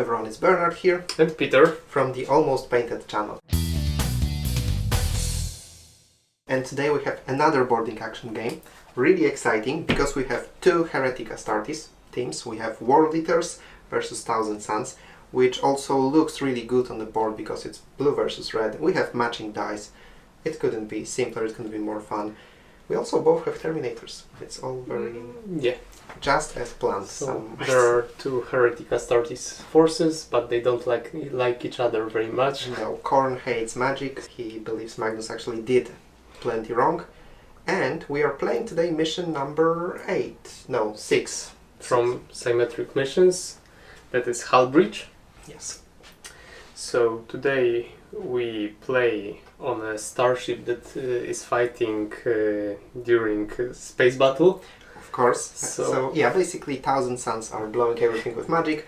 everyone, it's Bernard here. And Peter. From the Almost Painted channel. And today we have another boarding action game. Really exciting, because we have two Heretic Astartes teams. We have World Eaters versus Thousand Suns, which also looks really good on the board because it's blue versus red. We have matching dice. It couldn't be simpler, it couldn't be more fun. We also both have Terminators. It's all very... just as planned. So there are two Heretic Astartes forces, but they don't like each other very much. No, Korn hates magic. He believes Magnus actually did plenty wrong. And we are playing today mission number 6. From Symmetric Missions, that is Hull Breach. Yes. So today we play on a starship that is fighting during space battle. Of course. So yeah, basically Thousand Suns are blowing everything with magic.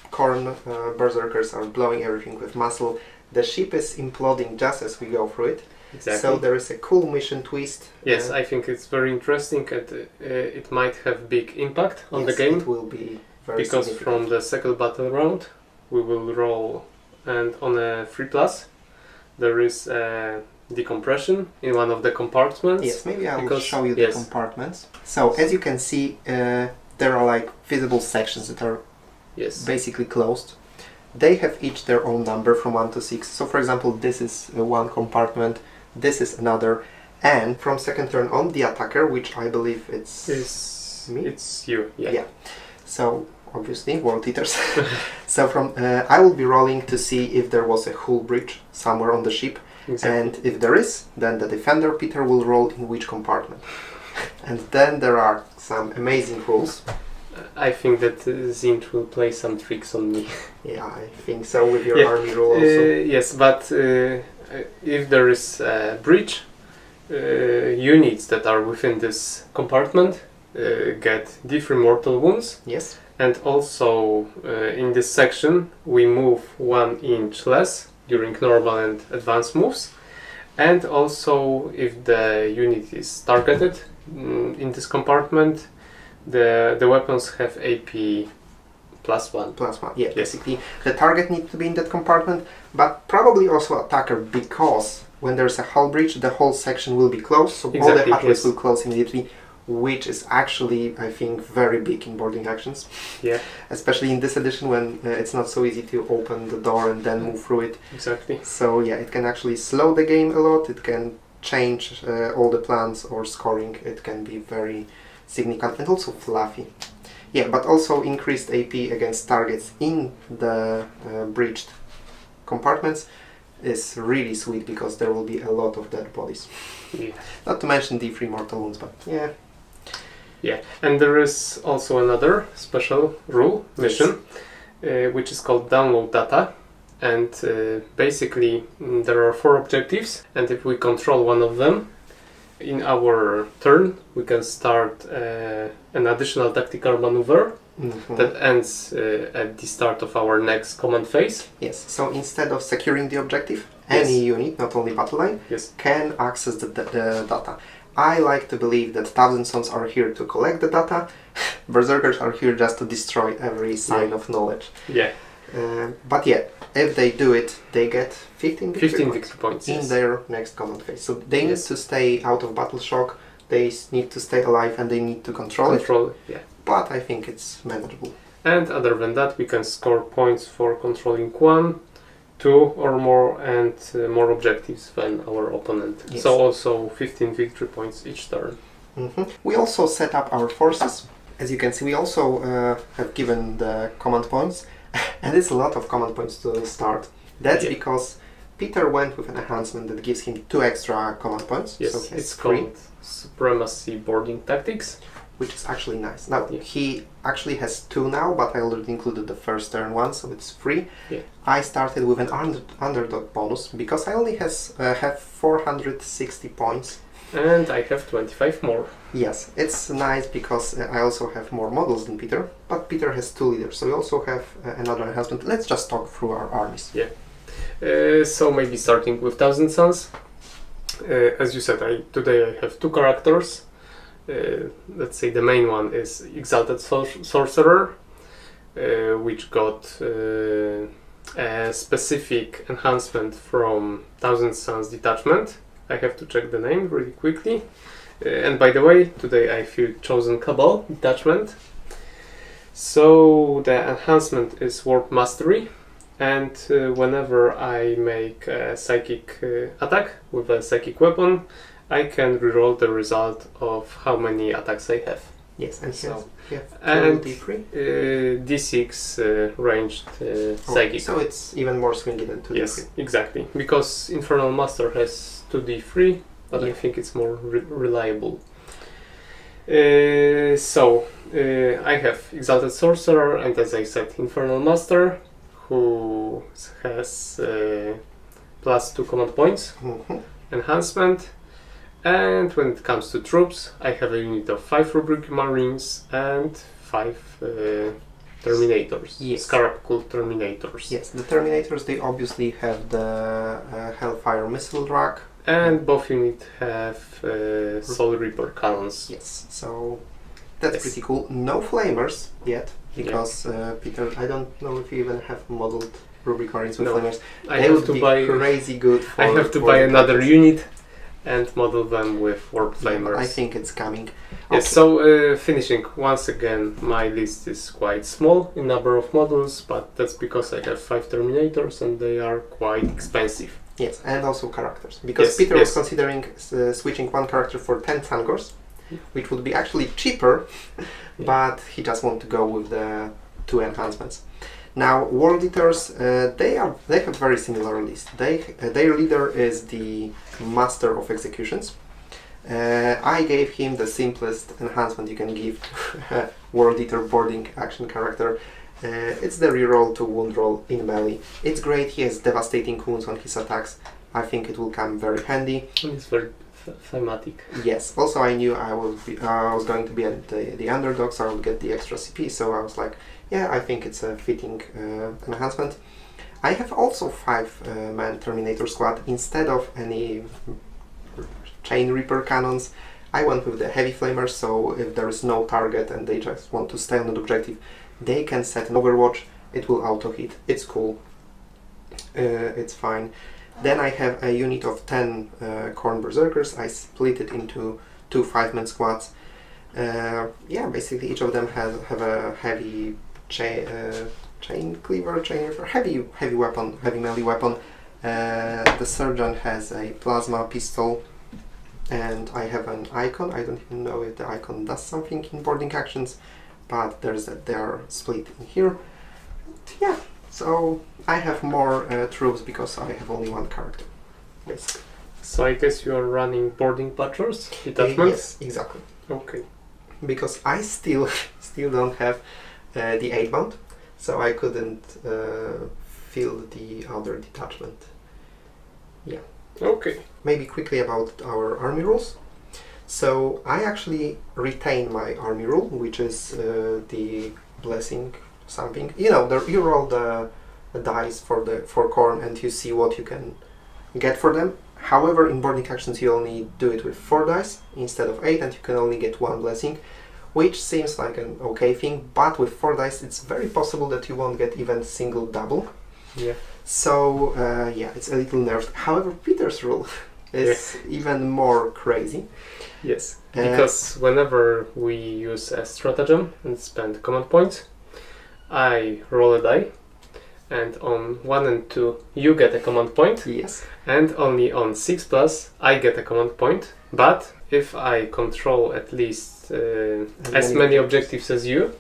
Korn Berserkers are blowing everything with muscle. The ship is imploding just as we go through it. Exactly. So there is a cool mission twist. Yes, I think it's very interesting, and it might have big impact on the game. It will be very because significant. From the second battle round we will roll, and on a 3+ there is a decompression in one of the compartments. Yes, maybe I will show you the compartments. So as you can see, there are like visible sections that are basically closed. They have each their own number from 1 to 6. So for example, this is one compartment, this is another, and from second turn on, the attacker, which I believe it's me? It's you, yeah. So obviously, World Eaters. So from I will be rolling to see if there was a hull breach somewhere on the ship. Exactly. And if there is, then the defender Peter will roll in which compartment. And then there are some amazing rules. I think that Zint will play some tricks on me. Yeah, I think so, with your army rule also. Yes, but if there is a breach, units that are within this compartment get different mortal wounds. Yes. And also in this section we move 1 inch less during normal and advanced moves, and also if the unit is targeted in this compartment, the weapons have AP +1. +1, yeah, basically the target needs to be in that compartment, but probably also attacker, because when there's a hull breach the whole section will be closed, so all the hatchways will close immediately, which is actually, I think, very big in boarding actions. Yeah. Especially in this edition when it's not so easy to open the door and then move through it. Exactly. So yeah, it can actually slow the game a lot, it can change all the plans or scoring, it can be very significant and also fluffy. Yeah, but also increased AP against targets in the breached compartments is really sweet, because there will be a lot of dead bodies. Yeah. Not to mention the 3 mortal wounds, but yeah. Yeah, and there is also another special rule mission, which is called download data, and basically there are 4 objectives, and if we control one of them, in our turn we can start an additional tactical maneuver that ends at the start of our next command phase. Yes, so instead of securing the objective, any unit, not only battle line, can access the data. I like to believe that Thousand Suns are here to collect the data, Berserkers are here just to destroy every sign of knowledge. Yeah. But yeah, if they do it, they get 15 victory points in their next command phase. So they need to stay out of battle shock, they need to stay alive, and they need to control it. Yeah. But I think it's manageable. And other than that, we can score points for controlling 1, 2 or more, and more objectives than our opponent. Yes. So also 15 victory points each turn. We also set up our forces. As you can see, we also have given the command points, and it's a lot of command points to start. That's because Peter went with an enhancement that gives him 2 extra command points. Yes, so it's called Supremacy Boarding Tactics, which is actually nice. Now, he actually has 2 now, but I already included the first turn one, so it's 3. Yeah. I started with an underdog bonus, because I only have 460 points. And I have 25 more. Yes, it's nice because I also have more models than Peter, but Peter has 2 leaders, so we also have another enhancement. Let's just talk through our armies. Yeah. So maybe starting with Thousand Suns. As you said, today I have 2 characters. Let's say the main one is Exalted Sorcerer, which got a specific enhancement from Thousand Suns detachment. I have to check the name really quickly. And by the way, today I feel chosen Cabal detachment. So the enhancement is Warp Mastery, and whenever I make a psychic attack with a psychic weapon, I can reroll the result of how many attacks I have. Yes, and So, and D6 ranged psychic. So it's even more swingy than 2d3. Yes, exactly. Because Infernal Master has 2d3, but I think it's more reliable. I have Exalted Sorcerer, and as I said, Infernal Master, who has +2 command points, enhancement. And when it comes to troops, I have a unit of 5 Rubric Marines and 5 Terminators. Yes. Scarab Cult Terminators. Yes, the Terminators, they obviously have the Hellfire Missile Rack. And both units have Soul Reaper cannons. Yes, so that's pretty cool. No Flamers yet, because Peter, I don't know if you even have modeled Rubric Marines with Flamers. They would be crazy good for... I have to buy another unit and model them with Warp Flamers. I think it's coming. Yes, so finishing, once again, my list is quite small in number of models, but that's because I have 5 Terminators and they are quite expensive. Yes, and also characters. Because Peter was considering switching one character for 10 Tangors, which would be actually cheaper, but he just wants to go with the 2 enhancements. Now, World Eaters, they have very similar list. Their leader is the Master of Executions. I gave him the simplest enhancement you can give to a World Eater boarding action character. It's the reroll to wound roll in melee. It's great, he has devastating wounds on his attacks. I think it will come very handy. It's very thematic. Yes, also I knew I was going to be at the underdog, so I would get the extra CP, so I was like, yeah, I think it's a fitting enhancement. I have also 5-man Terminator squad. Instead of any Chain Reaper cannons, I went with the Heavy Flamers, so if there is no target and they just want to stay on the objective, they can set an Overwatch, it will auto-hit, it's cool, it's fine. Then I have a unit of 10 Khorne Berserkers. I split it into 2 5-man squads. Basically each of them have a heavy chain cleaver, heavy weapon, heavy melee weapon. The Surgeon has a plasma pistol, and I have an icon. I don't even know if the icon does something in boarding actions, but they are split in here. Yeah, so I have more troops because I have only one character, basically. So I guess you are running boarding patrols, detachments? Yes, exactly. Okay. Because I still don't have the 8-bound, so I couldn't fill the other detachment. Yeah. Okay. Maybe quickly about our army rules. So I actually retain my army rule, which is the blessing something. You know, you roll the dice for Khorne and you see what you can get for them. However, in boarding actions you only do it with 4 dice instead of 8, and you can only get 1 blessing, which seems like an okay thing, but with 4 dice it's very possible that you won't get even single double. Yeah. So it's a little nerfed. However, Peter's rule is even more crazy. Yes, because whenever we use a stratagem and spend command points, I roll a die, and on 1 and 2 you get a command point. Yes. And only on 6+ I get a command point. But if I control at least as many objectives as you,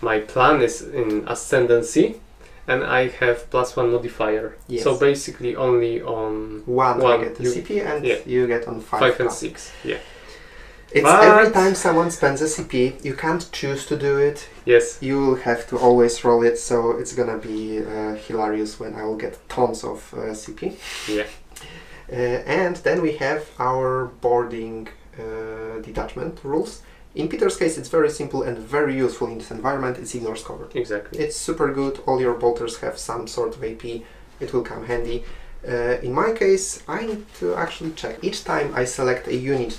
my plan is in ascendancy, and I have +1 modifier. Yes. So basically only on 1 I get the CP, and you get on 5 and 6. Yeah. Every time someone spends a CP, you can't choose to do it. Yes. You will have to always roll it, so it's gonna be hilarious when I will get tons of CP. Yeah. And then we have our boarding detachment rules. In Peter's case, it's very simple and very useful in this environment. It's ignores cover. Exactly. It's super good. All your bolters have some sort of AP. It will come handy. In my case, I need to actually check. Each time I select a unit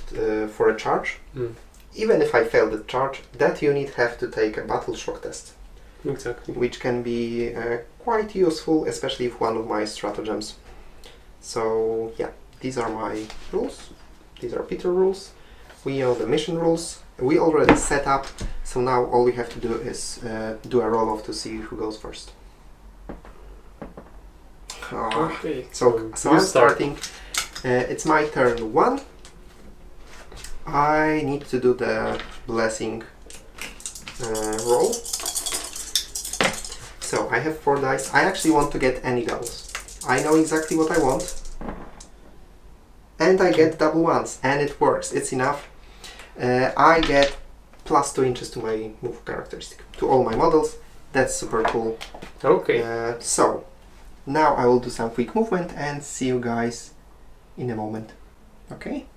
for a charge, even if I fail the charge, that unit have to take a battle shock test. Exactly. which can be quite useful, especially if one of my stratagems. So yeah, these are my rules. These are Peter rules. We know the mission rules. We already set up, so now all we have to do is do a roll-off to see who goes first. Okay, So I'm starting. It's my turn 1. I need to do the blessing roll. So I have 4 dice. I actually want to get any doubles. I know exactly what I want. And I get double ones, and it works. It's enough. I get plus 2 inches to my move characteristic, to all my models. That's super cool. Okay. So now I will do some quick movement and see you guys in a moment. Okay?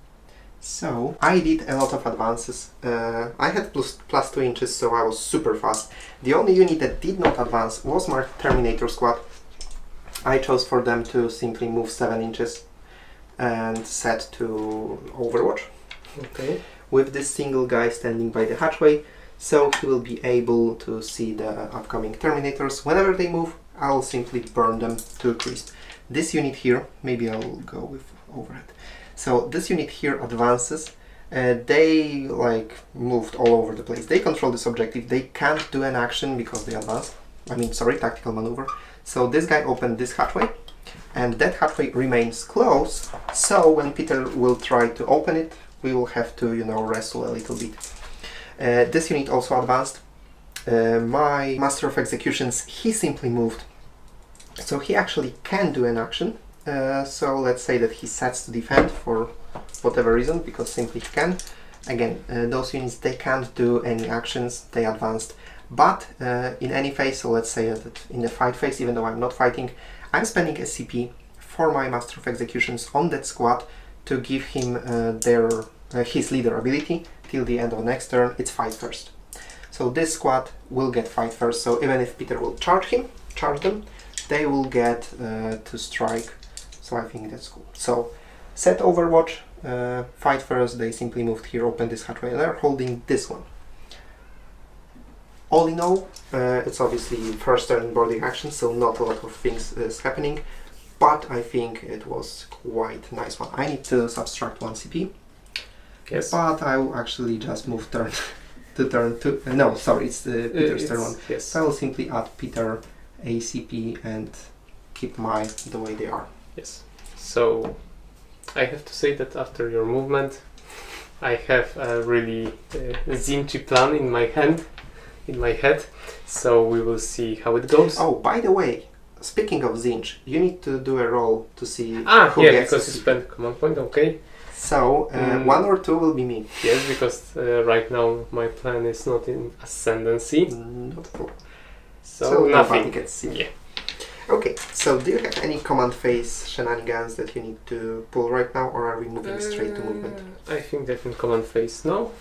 So I did a lot of advances. I had plus 2 inches, so I was super fast. The only unit that did not advance was my Terminator squad. I chose for them to simply move 7 inches and set to Overwatch. Okay. With this single guy standing by the hatchway, so he will be able to see the upcoming Terminators. Whenever they move, I'll simply burn them to a crisp. This unit here, maybe I'll go with overhead. So this unit here advances. They like moved all over the place. They control this objective. They can't do an action because they advanced. Tactical maneuver. So this guy opened this hatchway, and that hatchway remains closed. So when Peter will try to open it, we will have to, wrestle a little bit. This unit also advanced. My Master of Executions, he simply moved. So he actually can do an action. So let's say that he sets to defend for whatever reason, because simply he can. Again, those units, they can't do any actions, they advanced. But in any phase, so let's say that in the fight phase, even though I'm not fighting, I'm spending a CP for my Master of Executions on that squad to give him his leader ability till the end of next turn. It's fight first. So this squad will get fight first, so even if Peter will charge them, they will get to strike. So I think that's cool. So set Overwatch, fight first, they simply moved here, open this hatchway, and they're holding this one. All in all, it's obviously first turn boarding action, so not a lot of things is happening, but I think it was quite a nice one. I need to subtract 1 CP, yes. But I will actually just move turn to turn 2. No, sorry, it's Peter's turn 1. Yes. So I will simply add Peter ACP and keep mine the way they are. Yes. So I have to say that after your movement, I have a really zinchy plan in my head. So we will see how it goes. Oh, by the way, speaking of Zinch, you need to do a roll to see who gets because you spent command point, okay. So, 1 or 2 will be me. Yes, because right now my plan is not in ascendancy. Not at all. So nothing. Nobody gets seen. Yeah. Okay, so do you have any command phase shenanigans that you need to pull right now, or are we moving straight to movement? I think that in command phase no.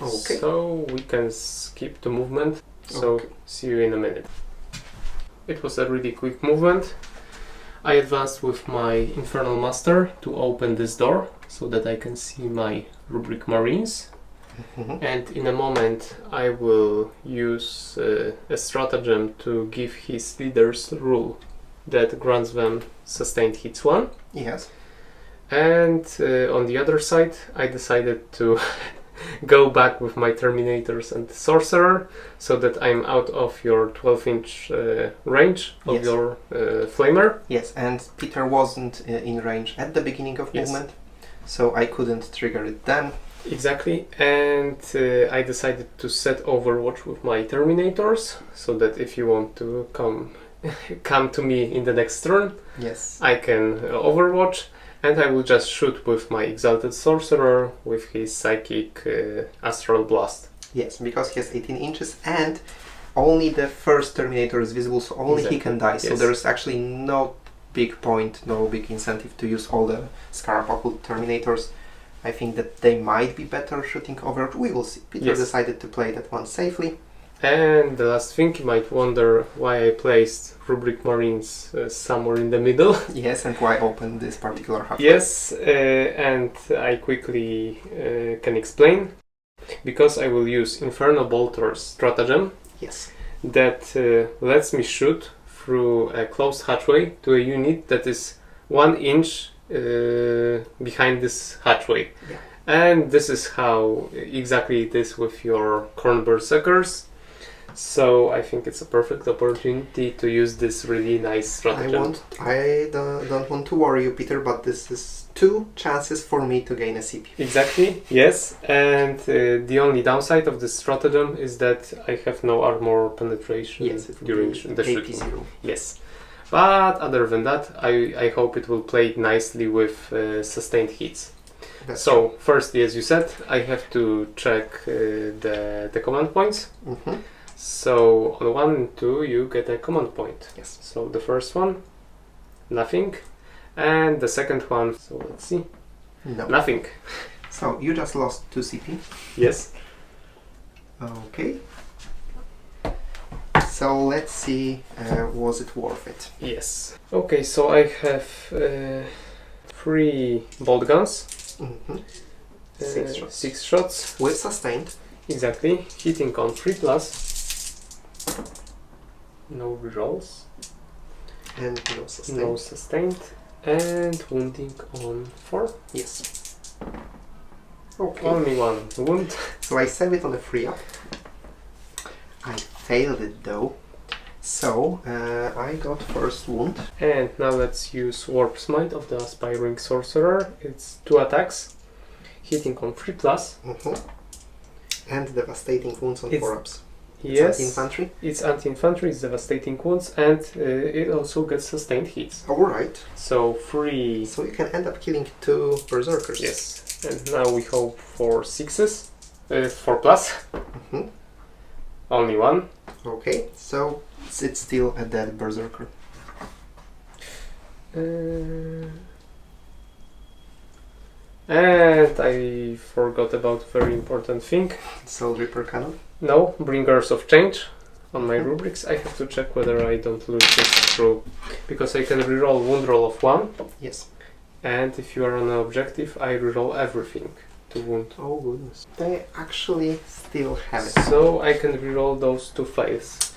Okay. So we can skip the movement. So see you in a minute. It was a really quick movement. I advanced with my Infernal Master to open this door so that I can see my Rubric Marines. And in a moment I will use a stratagem to give his leaders rule that grants them sustained hits 1. Yes. And on the other side I decided to go back with my Terminators and Sorcerer so that I'm out of your 12-inch range of your Flamer. Yes, and Peter wasn't in range at the beginning of movement, so I couldn't trigger it then. Exactly, and I decided to set Overwatch with my Terminators so that if you want to come to me in the next turn, I can Overwatch. And I will just shoot with my Exalted Sorcerer with his Psychic Astral Blast. Yes, because he has 18 inches and only the first Terminator is visible, so only he can die. So there's actually no big point, no big incentive to use all the Scarapopul Terminators. I think that they might be better shooting Overwatch. We will see. Peter decided to play that one safely. And the last thing, you might wonder why I placed Rubric Marines somewhere in the middle. Yes, and why open this particular hatchway. Yes, and I quickly can explain. Because I will use Infernal Bolter's stratagem. Yes. that lets me shoot through a closed hatchway to a unit that is 1 inch behind this hatchway. Yeah. And this is how exactly it is with your corn berserkers. So I think it's a perfect opportunity to use this really nice stratagem. I don't want to worry you, Peter, but this is 2 chances for me to gain a CP. Exactly, yes. And the only downside of this stratagem is that I have no armor penetration during the shooting. 0. Yes. But other than that, I hope it will play nicely with sustained hits. So, firstly, as you said, I have to check the command points. Mm-hmm. So, on 1 and 2, you get a command point. Yes. So, the first one, nothing. And the second one, so let's see. No. Nothing. So, you just lost 2 CP. Yes. Okay. So, let's see, was it worth it? Yes. Okay, so I have 3 bolt guns. Mm-hmm. 6 shots. With sustained. Exactly. Hitting on 3+. No rerolls. And no sustained. No sustained. And wounding on 4. Yes. Okay. Only 1 wound. So I save it on a free up. I failed it though. So I got first wound. And now let's use Warp Smite of the Aspiring Sorcerer. It's 2 attacks. Hitting on 3+. Mm-hmm. And devastating wounds on 4-ups. Yes. Anti-infantry? It's anti-infantry, it's devastating wounds, and it also gets sustained hits. Alright. So 3... So you can end up killing 2 berserkers. Yes. And now we hope for 6s. 4+. Mm-hmm. Only 1. Okay, so it's still a dead berserker. And I forgot about a very important thing. Soul Reaper Cannon? No, Bringers of Change on my rubrics. I have to check whether I don't lose this through, because I can reroll wound roll of 1. Yes. And if you are on an objective, I reroll everything to wound. Oh goodness. They actually still have it. So I can reroll those 2 fails.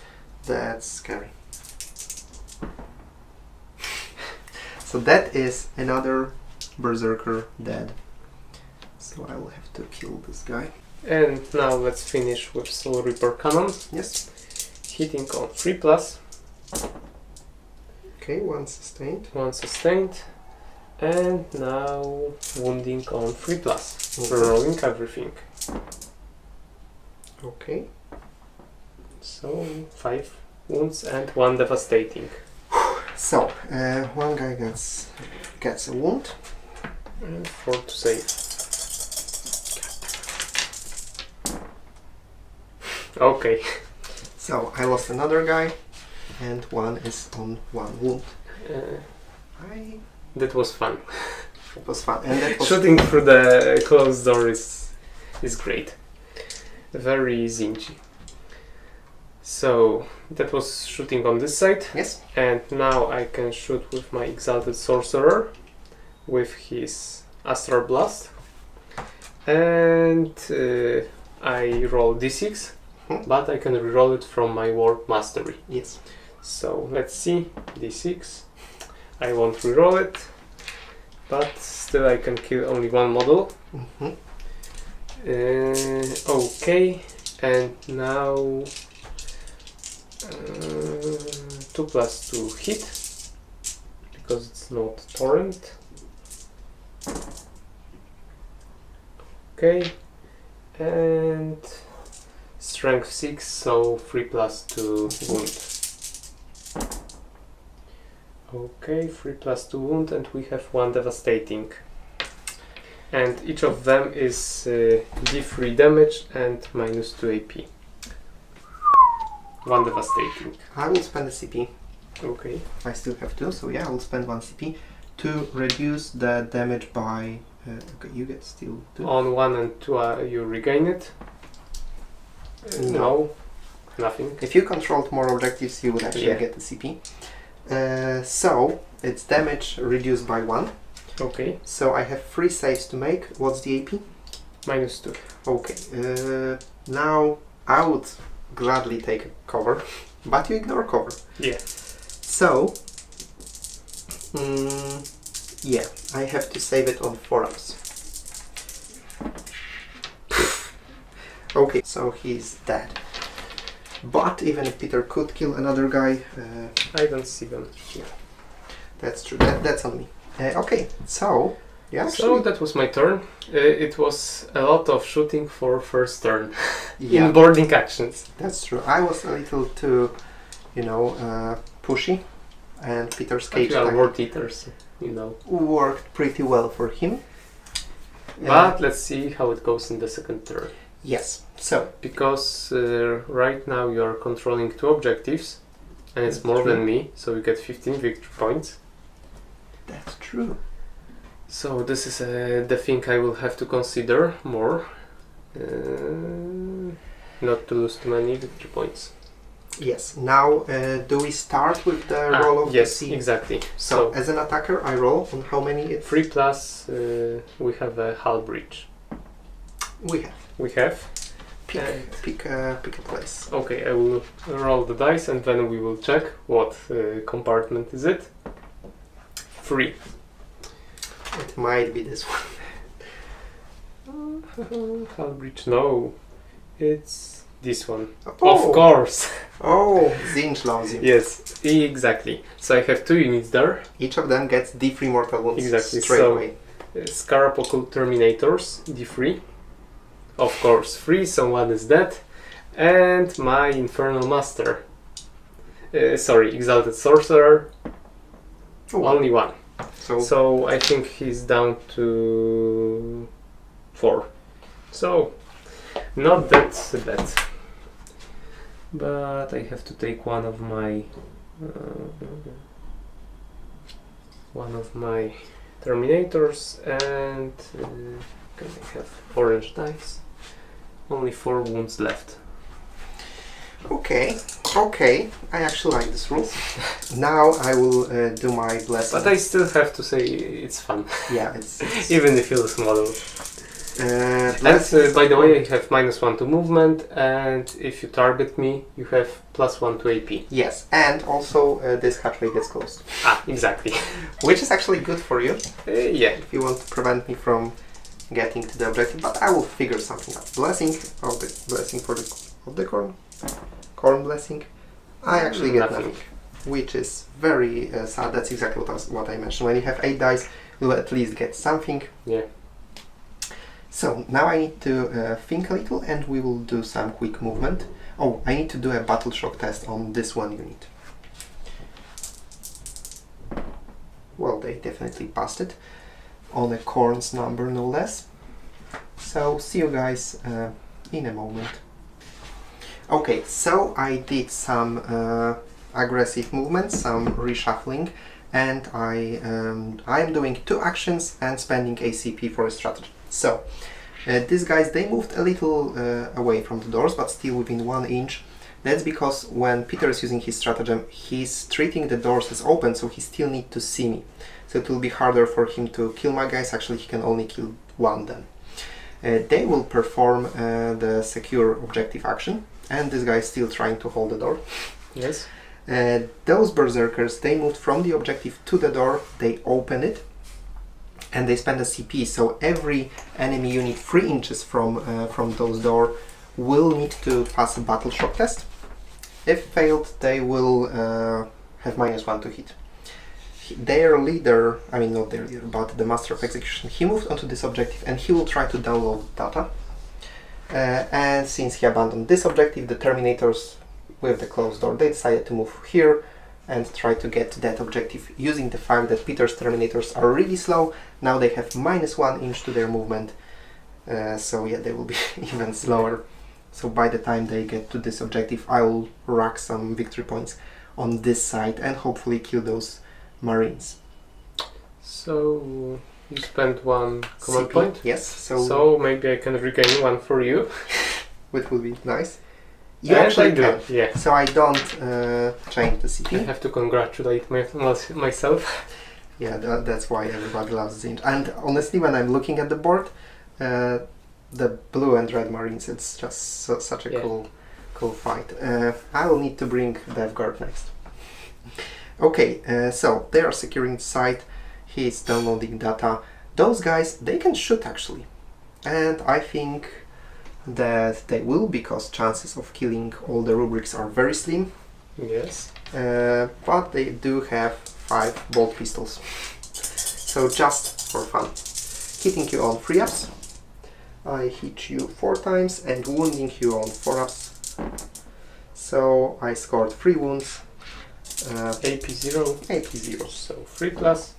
That's scary. So that is another berserker dead. So I will have to kill this guy. And now let's finish with Soul Reaper Cannon. Yes. Hitting on 3+. Okay, 1 sustained. 1 sustained. And now wounding on 3+. Okay. Rerolling everything. Okay. So 5 wounds and 1 devastating. So, one guy gets a wound. And 4 to save. Okay. So, I lost another guy, and 1 is on 1 wound. That was fun. It was fun. And that was Shooting through the closed door is great. Very zingy. So that was shooting on this side. Yes. And now I can shoot with my Exalted Sorcerer with his Astral Blast. And I roll d6, but I can reroll it from my Warp Mastery. Yes. So let's see, d6. I won't reroll it, but still I can kill only 1 model. Mm-hmm. Okay, and now 2+2 hit, because it's not torrent. Okay, and strength 6, so 3+2 wound. Okay, 3+2 wound, and we have 1 devastating. And each of them is D3 damage and -2 AP. 1 devastating. I will spend a CP. Okay. I still have 2, so yeah, I will spend 1 CP to reduce the damage by... okay, you get still 2. On 1 and 2 you regain it. No, nothing. If you controlled more objectives, you would actually get the CP. So, it's damage reduced by 1. Okay. So I have 3 saves to make. What's the AP? -2. Okay. Now I would gladly take cover, but you ignore cover. Yeah. So, yeah, I have to save it on forums. Okay, so he's dead. But even if Peter could kill another guy, I don't see them here. that's true. That's on me. Okay, so yeah. So that was my turn. It was a lot of shooting for first turn Yeah, in boarding actions. that's true. I was a little too, pushy, and Peter's cage We are attack word eaters, you know. worked pretty well for him. But let's see how it goes in the second turn. Yes. So Because right now you are controlling 2 objectives, and it's That's more true. than me, so you get 15 victory points. that's true. So this is the thing I will have to consider more. Not to lose too many victory points. Yes. Now, do we start with the roll of yes, the sea? exactly. So, as an attacker, I roll on how many? It's 3 plus we have a hull breach. we have. We have. Pick a place. Okay, I will roll the dice and then we will check what compartment is it. 3. It might be this one. Hull breach, no. It's this one. Oh. Of course. Oh, Zinch loves you. Yes, exactly. So I have 2 units there. Each of them gets D3 mortal wounds Exactly, straight so- away. Scarab Occult Terminators, D3. Of course, 3, so 1 is dead. And my Infernal Master. Exalted Sorcerer. Oh, Only 1. so So I think he's down to 4. So not that bad. But I have to take one of my Terminators and can I have orange dice? Only 4 wounds left. okay. I actually like this rule. Now I will do my blessing. But I still have to say it's fun, Yeah, it's even if you lose model. And blessing. by the way, I have -1 to movement, and if you target me, you have +1 to AP. Yes, and also this hatchway gets closed, Exactly. which is actually good for you Yeah. if you want to prevent me from getting to the objective. But I will figure something out. Blessing of the blessing for the corn blessing. I actually get nothing, which is very sad. That's exactly what I mentioned. When you have 8 dice, you'll at least get something. Yeah. So now I need to think a little, and we will do some quick movement. Oh, I need to do a battle shock test on this one unit. Well, they definitely passed it on a corn's number, no less. So see you guys in a moment. Okay, so I did some aggressive movements, some reshuffling, and I am doing 2 actions and spending ACP for a strategy. So these guys, they moved a little away from the doors, but still within 1 inch. That's because when Peter is using his stratagem, he's treating the doors as open, so he still needs to see me. So it will be harder for him to kill my guys. Actually, he can only kill 1 then. They will perform the secure objective action, and this guy is still trying to hold the door. Yes. Those berserkers, they moved from the objective to the door, they open it, and they spend a CP, so every enemy unit 3 inches from those doors will need to pass a battle shock test. If failed, they will have -1 to hit. Their leader, I mean not their leader, but the Master of Execution, he moved onto this objective and he will try to download data. And since he abandoned this objective, the Terminators with the closed door, they decided to move here and try to get to that objective using the fact that Peter's Terminators are really slow. Now they have -1 inch to their movement, so yeah, they will be even slower. So by the time they get to this objective, I will rack some victory points on this side and hopefully kill those Marines. So you spent 1 command CP, point? yes, So maybe I can regain 1 for you. which would be nice. You And actually I do, can. yeah. So I don't change the I CP. have to congratulate myself. Yeah, that's why everybody loves Zinj. And honestly, when I'm looking at the board, the blue and red Marines, it's just such a Yeah. Cool fight. I will need to bring Death Guard next. Okay, so they are securing the site. He's downloading data. Those guys, they can shoot actually. And I think that they will, because chances of killing all the rubrics are very slim. Yes. But they do have 5 bolt pistols. So just for fun. Hitting you on 3 ups. I hit you 4 times and wounding you on 4 ups. So I scored 3 wounds. AP 0. AP 0. So 3 plus.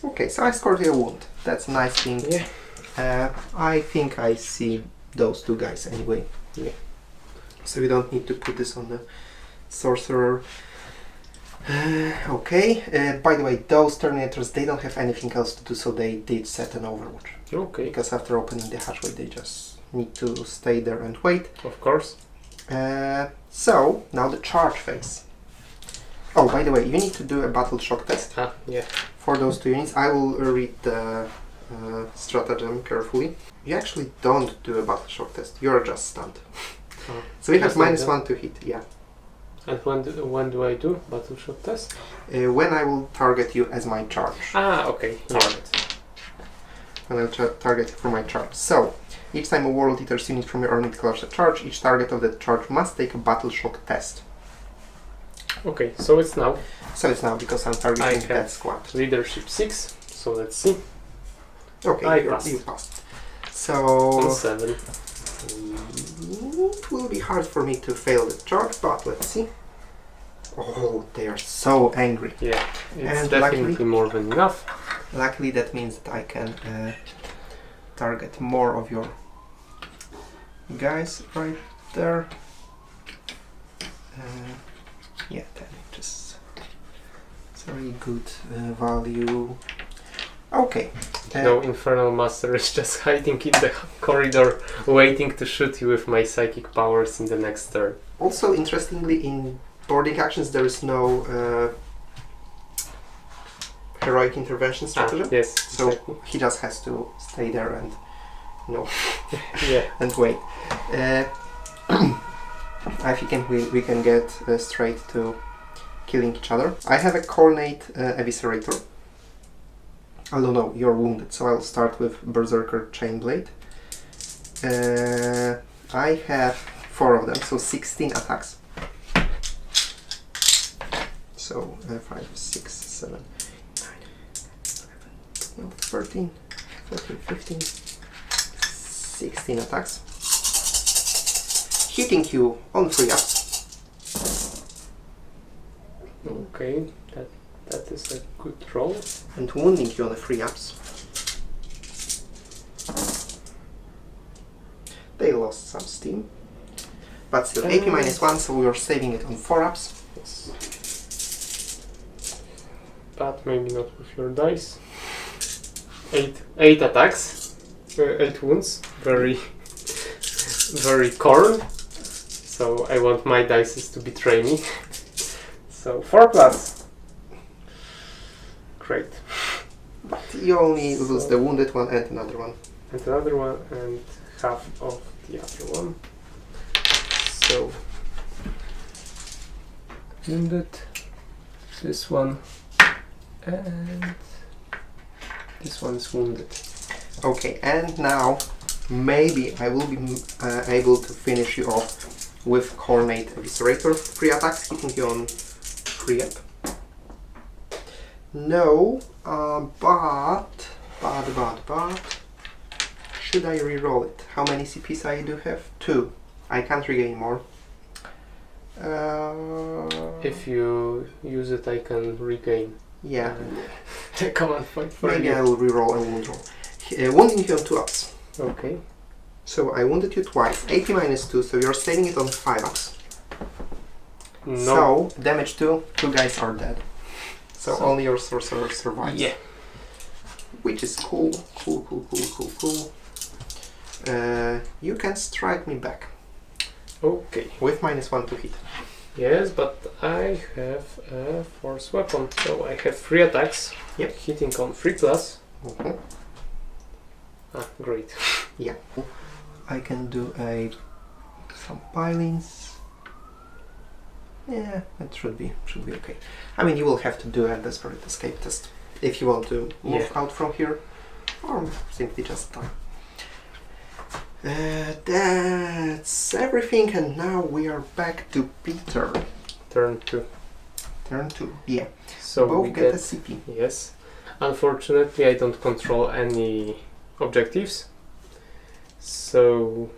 Okay, so I scored a wound. That's a nice thing. Yeah. I think I see those 2 guys anyway. Yeah. So we don't need to put this on the sorcerer. Okay. By the way, those Terminators, they don't have anything else to do, so they did set an overwatch. Okay. Because after opening the hatchway, they just need to stay there and wait. Of course. So now the charge phase. Oh, by the way, you need to do a battle shock test. Yeah. For those 2 units. I will read the stratagem carefully. You actually don't do a battle shock test. You're just stunned. So we have -1 to hit. Yeah. And when do I do battle shock test? When I will target you as my charge. Okay. Target. When I'll target you for my charge. So each time a World Eater's unit from your army declares a charge, each target of that charge must take a battle shock test. Okay, so it's now. So it's now because I'm targeting that squad. Leadership 6, so let's see. Okay, passed. you passed. So On 7. it will be hard for me to fail the charge, but let's see. Oh, they are so angry. Yeah, it's And definitely luckily, more than enough. Luckily, that means that I can target more of your guys right there. Yeah, then just it's a very good value. Okay. No, Infernal Master is just hiding in the corridor, waiting to shoot you with my psychic powers in the next turn. Also, interestingly, in boarding actions, there is no heroic intervention stratagem. Yes. So exactly. he just has to stay there and Yeah. and wait. I think we can get straight to killing each other. I have a Cornate Eviscerator. Oh no, you're wounded, so I'll start with Berserker Chainblade. I have 4 of them, so 16 attacks. So 5, 6, 7, 9, 11, 12, 13, 14, 15, 16 attacks. Hitting you on 3 ups. Okay, that is a good roll. And wounding you on the 3 ups. They lost some steam. But still, AP -1, so we are saving it on 4 ups. Yes. But maybe not with your dice. 8 attacks. 8 wounds. Very corn. So I want my dices to betray me. So 4 plus. Great. But you only lose the wounded one and another one. And another one and half of the other one. So wounded. This one. And this one is wounded. Okay, and now maybe I will be able to finish you off with Cornate Eviscerator. 3 attacks, hitting you on 3 up. No, but should I reroll it? How many CPs I do have? 2. I can't regain more. If you use it, I can regain. Yeah. Command point for Maybe you. I will reroll a wound roll. Wounding you on 2 ups. Okay. So I wounded you twice. AP -2, so you're saving it on 5 ups. No. So damage 2, 2 guys are dead. So only your sorcerer survives. Yeah. Which is cool. Cool. You can strike me back. Okay. With -1 to hit. Yes, but I have a force weapon, so I have 3 attacks. Yep. Hitting on 3 plus. Mhm. Great. Yeah. I can do a Some pilings. Yeah, that should be okay. I mean, you will have to do a desperate escape test if you want to move out from here, or simply just die. That's everything, and now we are back to Peter. Turn 2. Turn 2, yeah. So both we get a CP. Yes. Unfortunately, I don't control any objectives, so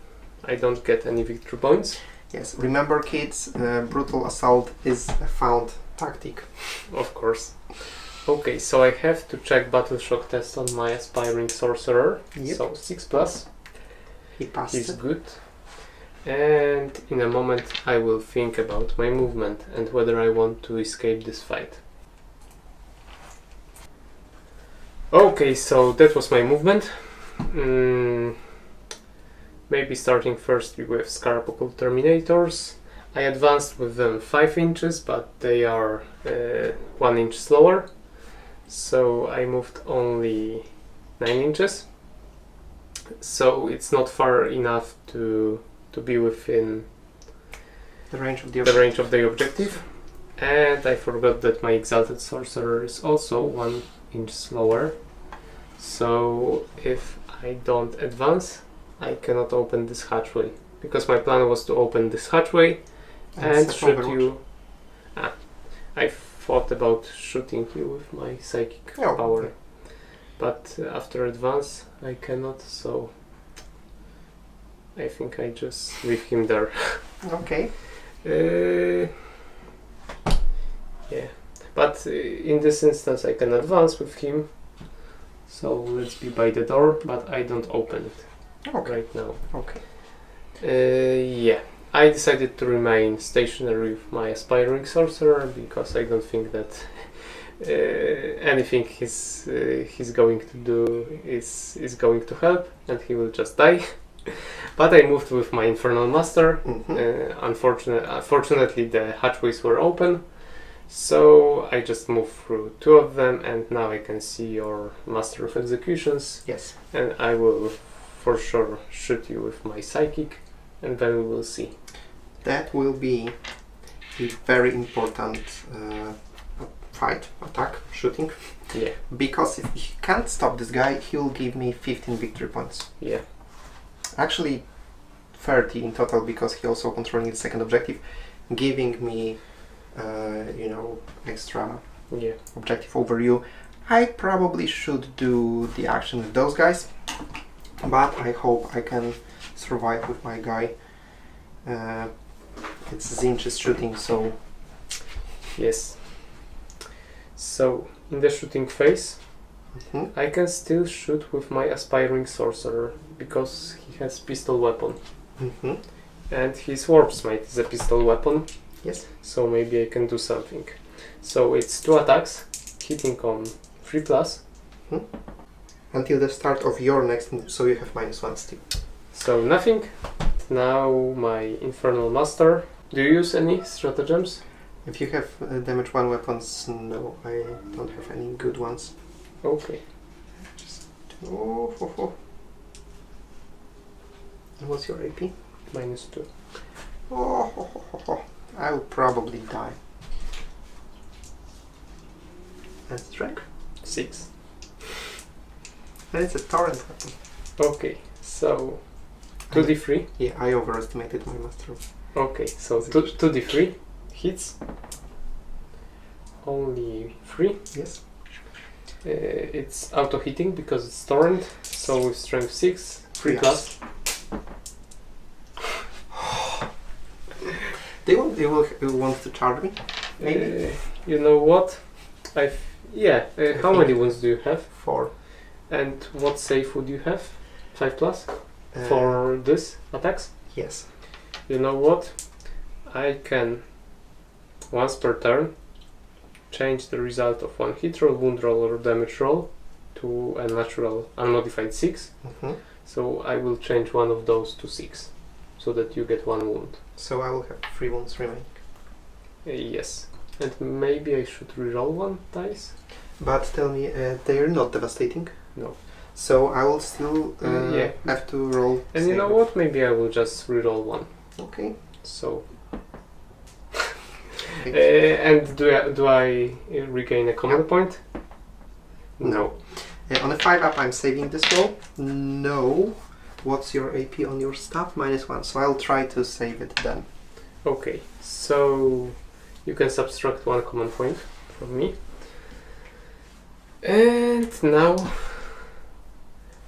I don't get any victory points. Yes, remember kids, brutal assault is a found tactic. Of course. Okay, so I have to check battle shock test on my aspiring sorcerer. Yep. So 6+. He passed He's it. good. And in a moment I will think about my movement and whether I want to escape this fight. Okay, so that was my movement. Maybe starting first with Scarabuckle Terminators. I advanced with them 5 inches, but they are 1 inch slower. So I moved only 9 inches. So it's not far enough to be within The range of the objective. And I forgot that my Exalted Sorcerer is also 1 inch slower. So if I don't advance, I cannot open this hatchway. Because my plan was to open this hatchway and shoot you. I thought about shooting you with my psychic power. But after advance I cannot, so I think I just leave him there. Okay. Yeah, but in this instance I can advance with him, so let's be by the door, but I don't open it right now. Okay. Yeah, I decided to remain stationary with my aspiring sorcerer because I don't think that anything he's going to do is going to help, and he will just die. But I moved with my Infernal Master. Unfortunately the hatchways were open, so I just moved through 2 of them, and now I can see your Master of Executions. Yes. And I will for sure shoot you with my Psychic, and then we will see. That will be a very important fight, attack, shooting. Yeah. Because if he can't stop this guy, he will give me 15 victory points. Yeah. Actually 30 in total, because he also controlling the second objective, giving me extra objective over you. I probably should do the action with those guys, but I hope I can survive with my guy. It's Zinch's shooting, so... Yes. So, in the shooting phase, I can still shoot with my aspiring sorcerer, because he has pistol weapon. And his warp smite is a pistol weapon. Yes. So maybe I can do something. So it's 2 attacks, hitting on 3+. Until the start of your next move, so you have -1 still. So nothing. Now my Infernal Master. Do you use any stratagems? If you have damage 1 weapons, no, I don't have any good ones. Okay. Just And what's your AP? -2. I will probably die. And strength? 6. And it's a torrent weapon. Okay, so 2d3. Yeah, I overestimated my master. Okay, so 2d3 hits. Only 3. Yes. It's auto hitting because it's torrent. So with strength 6, 3+. They will want to charge me? Maybe? You know what? How many wounds do you have? 4. And what save would you have? 5+ for this attacks? Yes. You know what? I can once per turn change the result of one hit roll, wound roll, or damage roll to a natural unmodified 6. So I will change one of those to 6, so that you get 1 wound. So I will have 3 wounds remaining. Yes. And maybe I should reroll 1 dice? But tell me, they are not devastating? No. So I will still have to roll. And you know what? Maybe I will just reroll 1. Okay. So. And do I regain a command point? No. On a 5-up, I'm saving this roll. No. What's your AP on your staff? -1. So I'll try to save it then. Okay. So you can subtract 1 command point from me. And now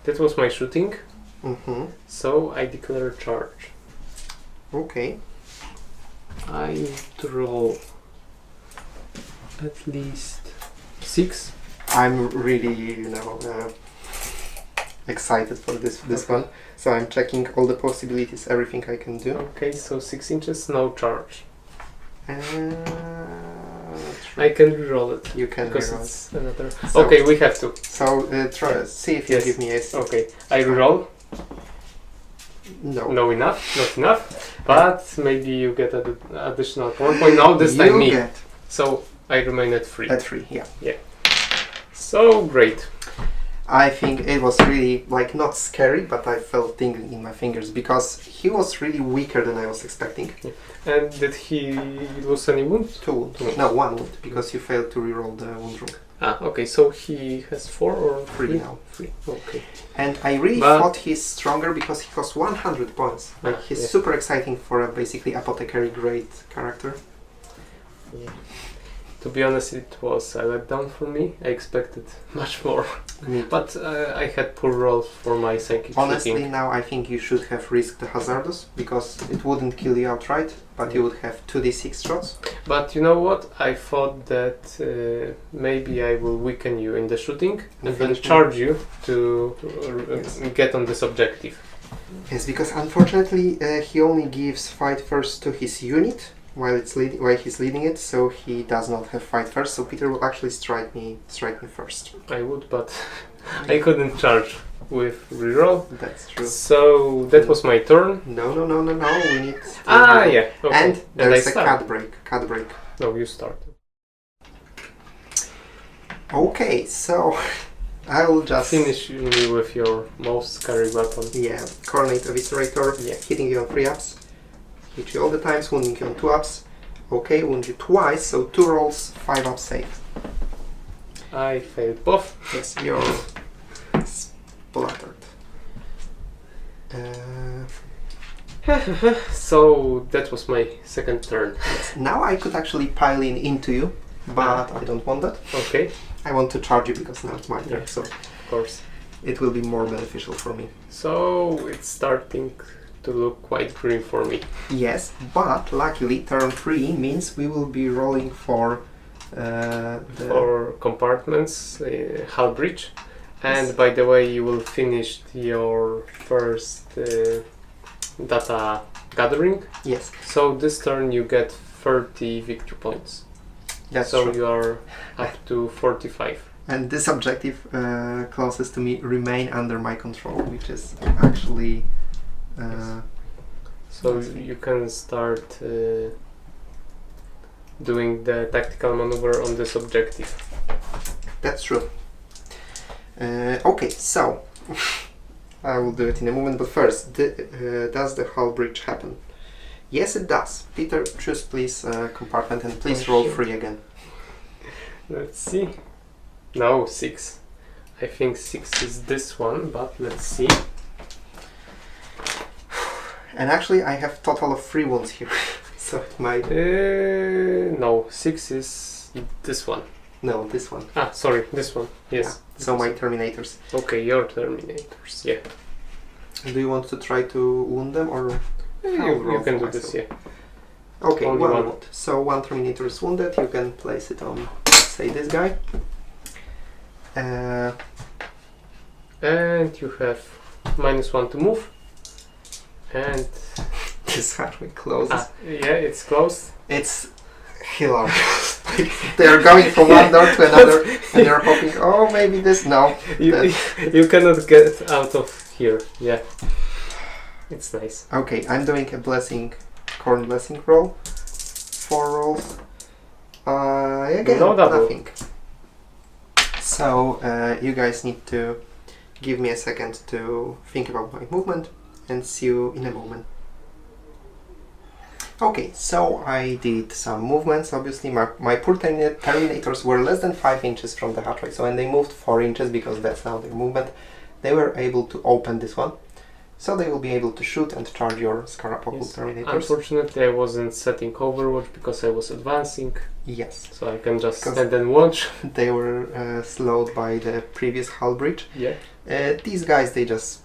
that was my shooting. Mm-hmm. So I declare charge. Okay. I draw at least 6. I'm really, excited for this one. So I'm checking all the possibilities, everything I can do. Okay, so 6 inches, no charge. I can reroll it. You can because reroll it's another. So, okay, we have to. So try see if you give me a. Okay, I reroll. No. No, enough, not enough. But maybe you get an additional point. Now this time me. Get So I remain at 3. at 3, yeah. Yeah. So great. I think it was really not scary, but I felt tingling in my fingers because he was really weaker than I was expecting. Yeah. And did he lose any wounds? 2 wounds. No, 1 wound because you failed to reroll the wound roll. Ah, okay. So he has 4 or 3 now. 3. Okay. And I really thought he's stronger because he costs 100 points. He's super exciting for a basically apothecary grade character. Yeah. To be honest, it was a letdown for me. I expected much more. But I had poor rolls for my psychic Honestly, shooting. now I think you should have risked the hazardous because it wouldn't kill you outright, but you would have 2d6 shots. But you know what? I thought that maybe I will weaken you in the shooting and then charge you to get on this objective. Yes, because unfortunately he only gives fight first to his unit while he's leading it, so he does not have fight first. So Peter will actually strike me first. I would, but I couldn't charge with reroll. That's true. So that was my turn. No. We need. Yeah. Okay. And there's a start. cut break. No, you start. Okay, so I will just finish me with your most scary weapon. Yeah, Coronate Eviscerator, hitting you on 3 ups. Hit you all the times, wounding you on 2 ups. Okay, wound you twice, so 2 rolls, 5 ups saved. I failed both. Yes, you're splattered. So that was my second turn. Yes. Now I could actually pile into you, but I don't want that. Okay. I want to charge you because now it's my turn, so of course it will be more beneficial for me. So it's starting to look quite grim for me. Yes, but luckily turn 3 means we will be rolling for for compartments, hull breach, and by the way, you will finish your first data gathering. Yes. So this turn you get 30 victory points. That's so true. You are up to 45. And this objective closest to me remain under my control, which is actually. So you can start doing the tactical maneuver on this objective. That's true. Okay, so I will do it in a moment, but first, does the hull breach happen? Yes, it does. Peter, choose please compartment and please roll 3 again. Let's see. No, 6. I think 6 is this one, but let's see. And actually, I have total of 3 wounds here, so it might. No, 6 is this one. No, this one. Ah, sorry, this one. Yes. Yeah. So my Terminators. Okay, your Terminators. Yeah. Do you want to try to wound them or? You can do this. Yeah. Okay, Only one one. wound. So 1 Terminator is wounded. You can place it on, let's say, this guy. And you have -1 to move. And this hatchway closes. Yeah, it's closed. It's hilarious. They are going from one door to another, and they're hoping, oh, maybe this. No, you cannot get out of here. Yeah, it's nice. Okay, I'm doing a corn blessing roll. 4 rolls. Again, no double. Nothing. So you guys need to give me a second to think about my movement, and see you in a moment. Okay, so I did some movements. Obviously, my poor Terminators were less than 5 inches from the hatchway. So when they moved 4 inches, because that's now their movement, they were able to open this one. So they will be able to shoot and charge your Scarapocle Terminators. Unfortunately, I wasn't setting Overwatch because I was advancing. Yes. So I can just stand and watch. They were slowed by the previous hull breach. Yeah. These guys, they just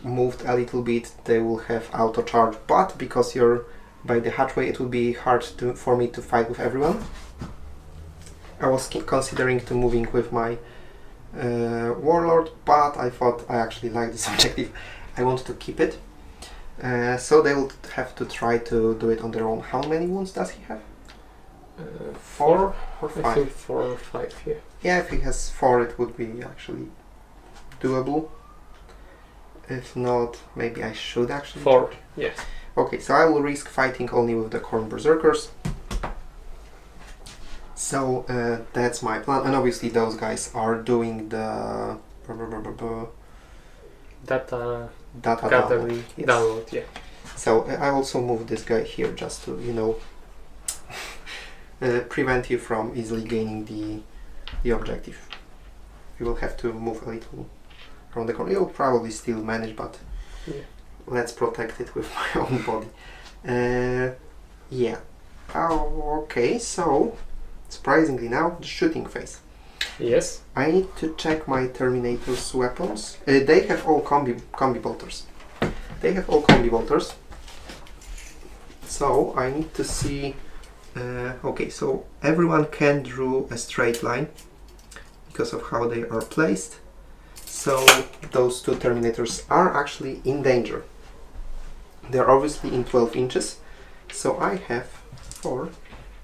moved a little bit. They will have auto charge, but because you're by the hatchway, it would be hard for me to fight with everyone. I was considering to moving with my Warlord, but I thought I actually like this objective. I want to keep it. So they will have to try to do it on their own. How many wounds does he have? 4 or 5? I think 4 or 5, yeah. Yeah, if he has 4, it would be actually doable. If not, maybe I should actually 4, yeah. Okay, so I will risk fighting only with the Khorne Berserkers. So that's my plan, and obviously those guys are doing the data gathering download, yeah. So I also moved this guy here just to, you know, prevent you from easily gaining the objective. You will have to move a little around the corner. You'll probably still manage, but yeah. Let's protect it with my own body. Yeah. Oh, okay, so surprisingly now the shooting phase. Yes. I need to check my Terminator's weapons. They have all combi bolters. They have all combi bolters. So I need to see. Okay, so everyone can draw a straight line because of how they are placed. So those 2 Terminators are actually in danger. They're obviously in 12 inches. So I have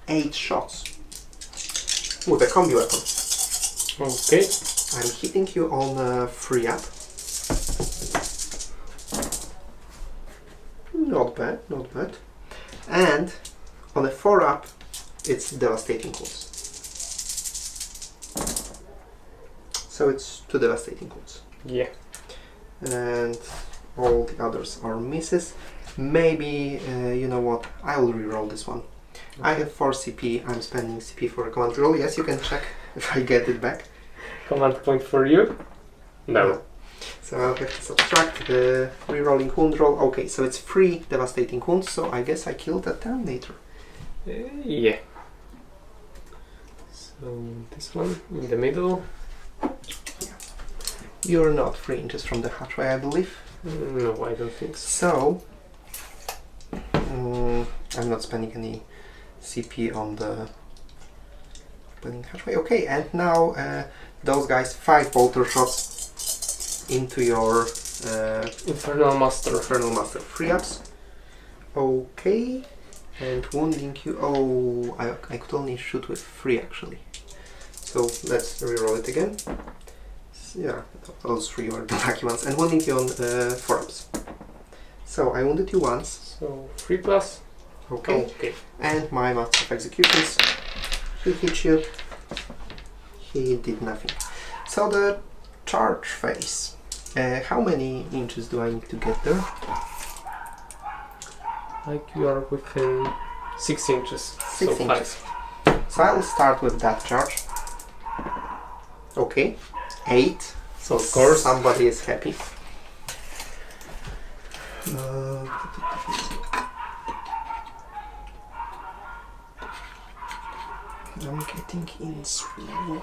8 shots with a combi weapon. Okay. I'm hitting you on 3 up. Not bad, not bad. And on a 4 up, it's devastating wounds. So it's 2 devastating wounds. Yeah. And all the others are misses. Maybe, you know what, I will reroll this one. Okay. I have 4 CP, I'm spending CP for a command roll. Yes, you can check if I get it back. Command point for you? No. So I'll have to subtract the rerolling wound roll. Okay, so it's 3 devastating wounds, so I guess I killed a Terminator. Yeah. So this one in the middle. Yeah. You're not 3 inches from the hatchway, I believe. No, I don't think so. So I'm not spending any CP on the opening hatchway. Okay, and now those guys 5 bolter shots into your Infernal Master. 3 ups. Okay, and wounding you. Oh, I could only shoot with 3 actually. So let's reroll it again. Yeah, those 3 were the lucky ones. And wounding you on 4 ups. So I wounded you once. So 3 plus. Okay. Okay. And my Master of Executions. He hit you. He did nothing. So the charge phase. How many inches do I need to get there? Like you are within 6 inches. 6 so inches. 5. So I will start with that charge. Okay. 8. So of course somebody is happy. I'm getting in swinging.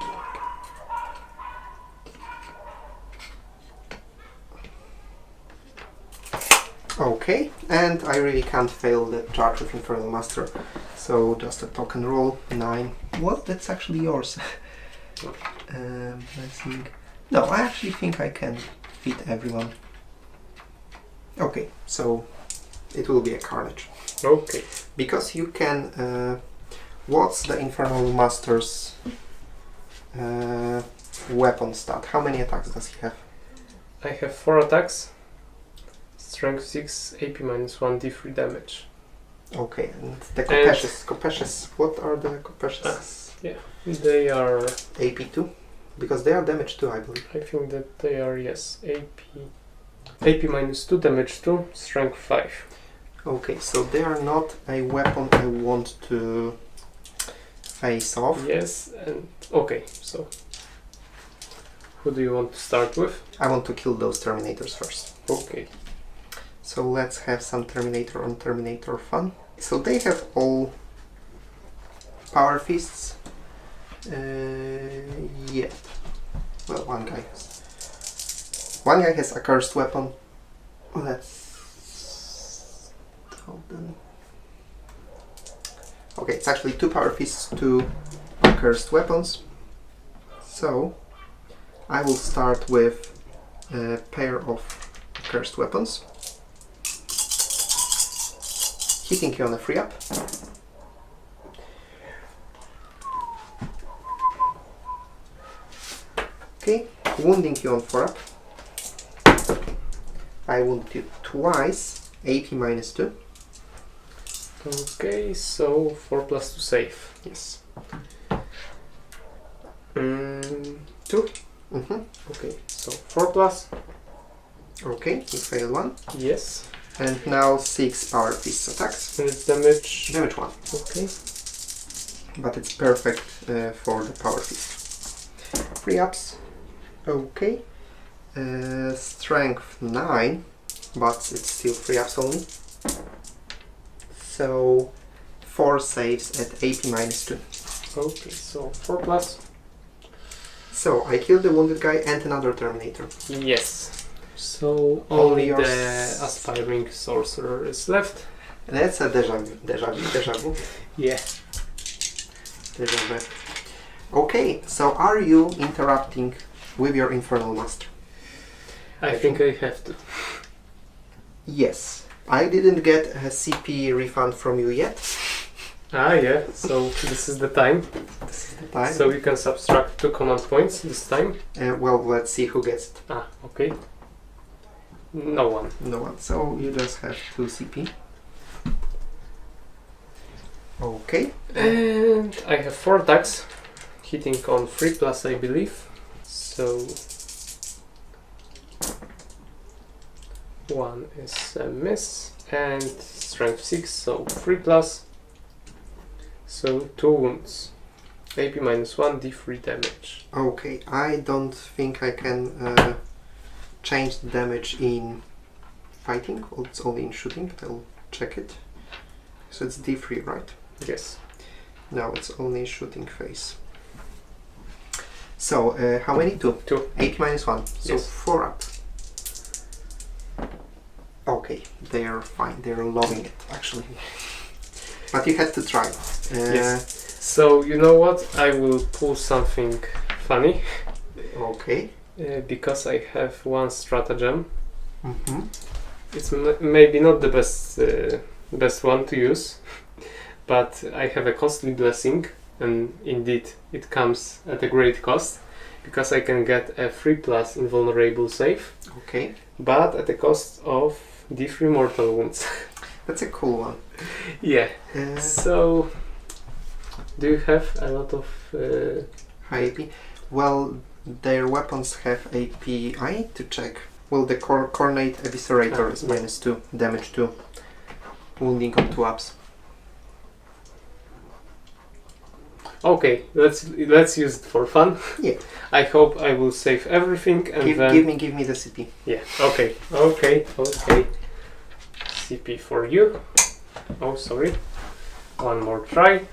Okay, and I really can't fail the charge with Infernal Master, so just a token roll, 9. What? That's actually yours. Let's think. No, I actually think I can fit everyone. Okay, so it will be a carnage. Okay. Because you can... what's the Infernal Master's weapon stat? How many attacks does he have? I have 4 attacks. Strength 6, AP minus 1, D3 damage. Okay, and the Kopeshes, what are the Kopeshes? Yeah, they are... AP 2? Because they are damage 2, I believe. I think that they are, yes, AP minus 2, damage 2, strength 5. Okay, so they are not a weapon I want to face off. Yes, and okay, so who do you want to start with? I want to kill those Terminators first. Okay. So let's have some Terminator on Terminator fun. So they have all power fists. Yeah. Well, one guy has a cursed weapon. Let's hold them. Okay, it's actually 2 power fists, 2 cursed weapons. So I will start with a pair of cursed weapons. Hitting you on a free up. Okay, wounding you on 4 up. I wound you twice, AP minus 2. Okay, so 4+2 save. Yes. 2. Okay, so 4+. Okay, you failed 1. Yes. And now 6 power fist attacks. And it's damage. Damage 1. Okay. But it's perfect for the power fist. 3 ups. Okay. Strength 9, but it's still 3 ups only. So 4 saves at AP minus 2. Okay, so 4+. So I killed the wounded guy and another Terminator. Yes. So Only only yours. the aspiring sorcerer is left. That's a deja vu. Yeah. Deja vu. Okay, so are you interrupting with your Infernal Master? I think I have to. Yes. I didn't get a CP refund from you yet. Ah, yeah, so this is the time. This is the time. So you can subtract 2 command points this time. Well, let's see who gets it. Ah, okay. No one. No one. So you just have 2 CP. Okay. And I have 4 attacks, hitting on 3+, I believe. So 1 is a miss, and strength 6, so 3+. So 2 wounds. AP minus 1, D3 damage. Okay, I don't think I can change the damage in fighting. Well, it's only in shooting. I'll check it. So it's D3, right? Yes. No, it's only shooting phase. So, how many? 2? 2. 8 minus 1. So Yes. 4 up. Okay, they are fine. They're loving it, actually. But you had to try. Yes. So, you know what? I will pull something funny. Okay. Because I have 1 stratagem. Mm-hmm. It's maybe not the best one to use, but I have a costly blessing, and indeed it comes at a great cost, because I can get a 3+ invulnerable save, Okay. but at the cost of D3 mortal wounds. That's a cool one. Yeah. So, do you have a lot of High AP. Well, their weapons have AP. I need to check. Well, the Cornate Eviscerator is minus 2, damage 2, wounding on 2 ups. Okay, let's use it for fun. Yeah. I hope I will save everything and then Give me the CP. yeah. Okay. CP for you. Oh, sorry. One more try.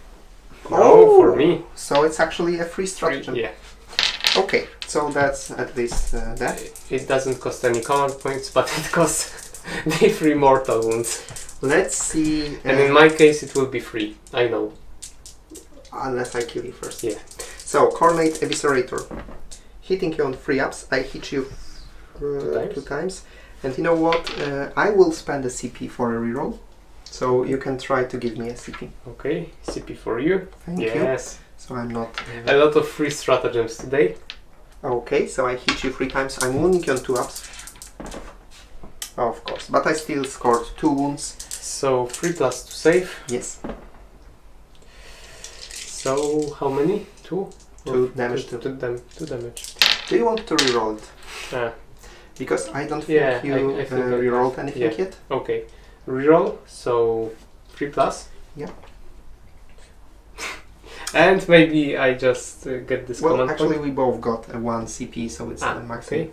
No, for me. So it's actually a free stratagem. Yeah. Okay, so that's at least that. It doesn't cost any command points, but it costs the 3 mortal wounds. Let's see. And in my case, it will be free. I know. Unless I kill you first. Yeah. So, Cornate Eviscerator. Hitting you on 3 ups. I hit you 2 times. And you know what? I will spend a CP for a reroll. So you can try to give me a CP. Okay, CP for you. Thank you. Yes. So I'm not... A lot of free stratagems today. Okay, so I hit you 3 times. I'm wounding you on 2 ups. Oh, of course. But I still scored 2 wounds. So 3+ to save. Yes. So how many? 2? 2 damage. 2 damage. Do you want to reroll it? Ah, Because I don't think you I think rerolled anything yeah. yet. Okay. reroll, so 3 plus. Yeah. And maybe I just get this Well, command actually point. we both got a 1 CP, so it's the maximum.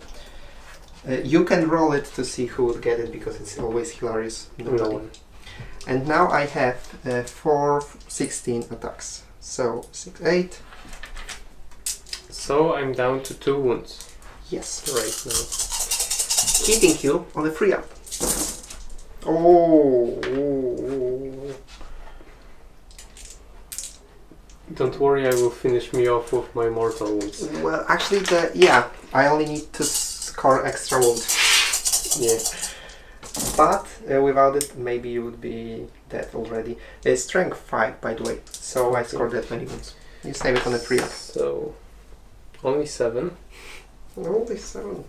Okay. You can roll it to see who would get it, because it's always hilarious. No one. And now I have 4, 16 attacks. So 6, 8. So I'm down to 2 wounds Yes. right now. Hitting you on a 3 up. Oh. Don't worry, I will finish me off with my mortal wounds. Well, actually, I only need to score extra wound. Yeah. But without it, maybe you would be dead already. Strength 5, by the way. So I scored that many wounds. You save it on a 3 up. So only 7. Only 7.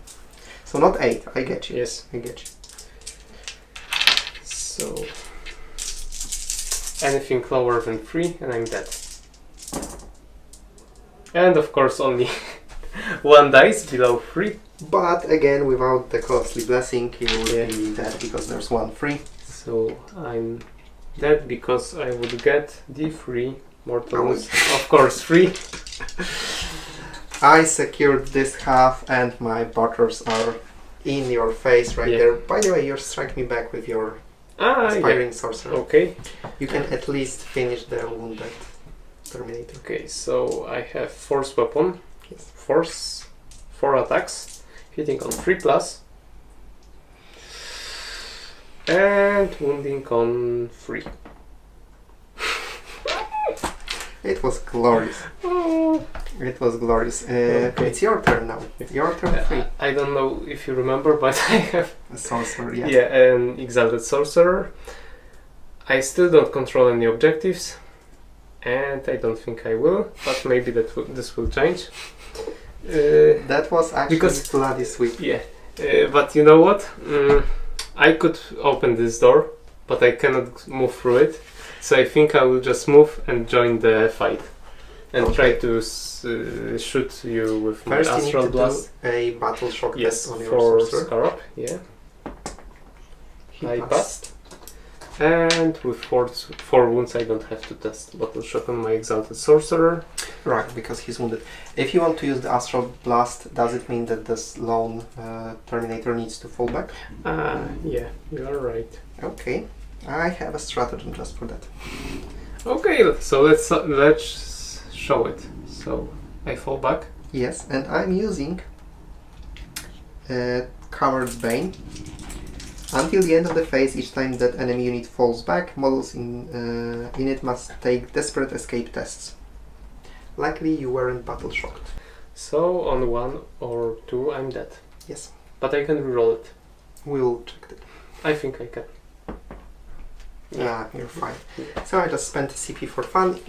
So not 8. I get you. Yes. I get you. So anything lower than 3 and I'm dead. And of course only 1 dice below 3. But again, without the costly blessing, you would be dead because there's 1 free. So I'm dead because I would get the 3 mortal Oh. wounds. Of course 3. I secured this half and my butters are in your face right there. By the way, you strike me back with your aspiring sorcerer. Okay. You can at least finish the wounded Terminator. Okay, so I have force weapon. Yes. Force 4 attacks, hitting on 3 plus. And wounding on 3. It was glorious. Oh. It was glorious. Okay. It's your turn now. Your turn 3. I don't know if you remember, but I have A sorcerer, yeah. an exalted sorcerer. I still don't control any objectives, and I don't think I will, but maybe this will change. That was actually because- bloody sweet. Yeah, but you know what? I could open this door, but I cannot move through it. So I think I will just move and join the fight and try to shoot you with my First, you need astral to blast. do a battle shock Yes, test on your for sorcerer. Scarab. Yeah, He I passed. passed. And with 4 wounds, I don't have to test battle shock on my exalted sorcerer. Right, because he's wounded. If you want to use the astral blast, does it mean that this lone Terminator needs to fall back? Yeah, you are right. Okay, I have a stratagem just for that. Okay, so let's show it. So I fall back. Yes, and I'm using Covered Bane. Until the end of the phase, each time that enemy unit falls back, models in it must take desperate escape tests. Luckily, you weren't battle shocked. So on 1 or 2, I'm dead. Yes, But I can reroll it. we'll check that. I think I can. You're fine. So I just spent CP for fun.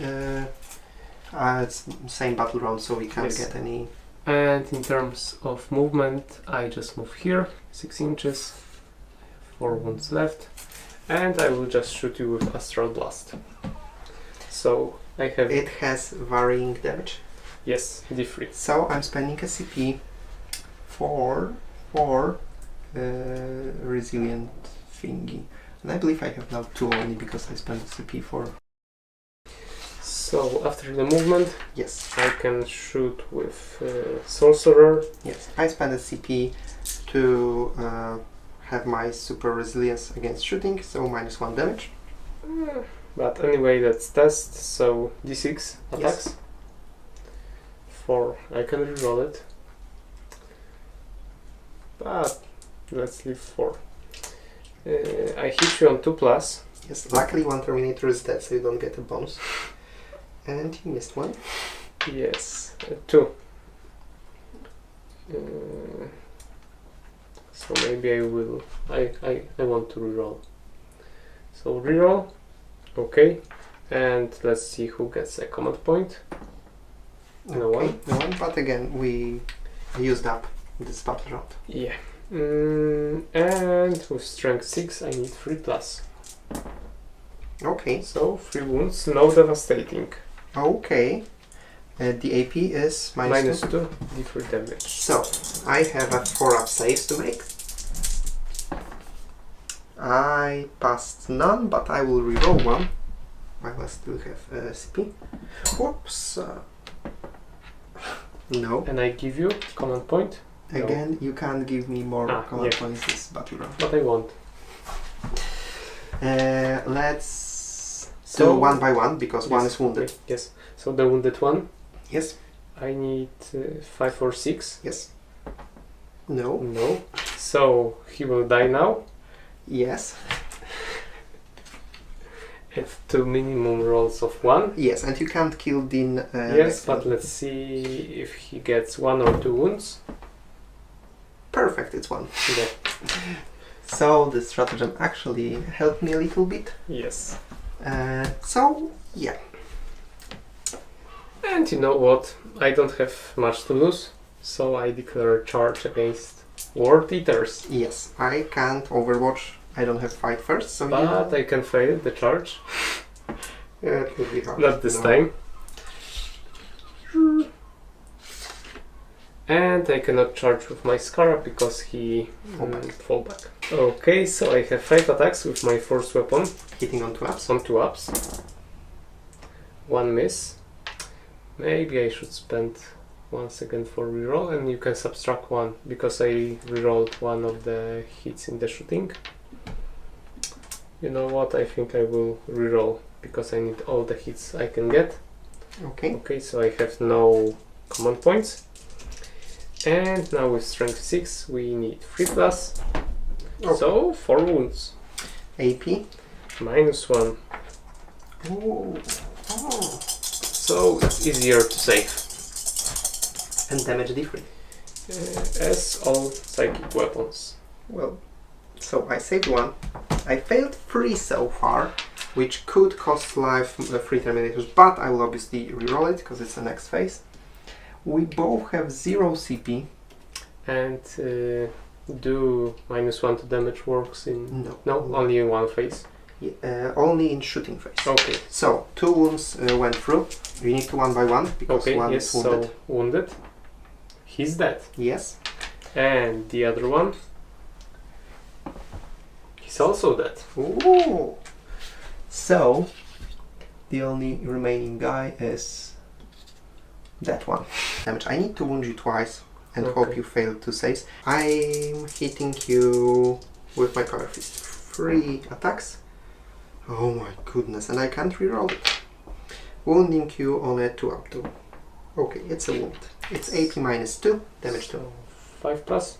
It's same battle round, so we can't Yes. get any. And in terms of movement, I just move here, 6 inches, 4 wounds left, and I will just shoot you with Astral Blast. So I have... It has varying damage. Yes, D3. So I'm spending a CP for resilient thingy. And I believe I have now 2 only because I spent CP for... So after the movement, Yes, I can shoot with Sorcerer. yes. I spent a CP to have my super resilience against shooting, so -1 damage. But anyway, that's test, so D6 attacks. Yes. 4, I can reroll it. But let's leave 4. I hit you on 2 plus. Yes, luckily 1 Terminator is dead, so you don't get a bonus. And you missed 1. Yes, 2. So maybe I will. I want to reroll. So reroll. Okay. And let's see who gets a command point. No one. No one, but again, we used up this battle round. Yeah. And with strength 6, I need 3 plus. Okay. So 3 wounds, no devastating. Okay. The AP is Minus -2. 2 d3 damage. So, I have a 4-up saves to make. I passed none, but I will reroll one while I still have CP. Whoops. No. And I give you command point? Again, No. you can't give me more command yeah. points this battle round. But I won't. Let's So- do one by one, because one is wounded. Okay, yes. So the wounded one, Yes. I need 5 or 6. Yes. No. No. So he will die now. Yes. At 2 minimum rolls of 1. Yes, and you can't kill Din. Yes, but let's see if he gets 1 or 2 wounds. Perfect, it's one. Yeah. So the stratagem actually helped me a little bit. Yes. So, yeah. And you know what? I don't have much to lose, so I declare charge against World Eaters. Yes, I can't overwatch. I don't have fight first, so But I can fail the charge. yeah, it will be hard. Not this No. time. And I cannot charge with my Scarab because he fall back. Okay, so I have 5 attacks with my first weapon Hitting on 2 ups. on 2 ups. 1 miss. Maybe I should spend 1 second for reroll, and you can subtract 1 because I rerolled one of the hits in the shooting. You know what? I think I will reroll because I need all the hits I can get. Okay. Okay, so I have no command points. And now with strength 6 we need 3 plus. Okay. So 4 wounds. AP. -1. Oh. Oh. So it's easier to save. And damage different. As all psychic weapons. Well, so I saved 1. I failed 3 so far, which could cost life 3 terminators, but I will obviously reroll it because it's the next phase. We both have 0 CP. And do -1 to damage works in... No. Only in one phase. Only in shooting phase. Okay. So 2 wounds went through. You need to 1 by 1 because Okay, one yes, is wounded. so wounded. He's dead. Yes. And the other one, he's also dead. Ooh. So the only remaining guy is that one. Damage. I need to wound you twice and hope Okay. you fail 2 saves. I'm hitting you with my power fist. 3 attacks. Oh my goodness, and I can't reroll it. Wounding you on a 2 up 2. Okay, it's a wound. It's AP -2, damage 2. So 5 plus.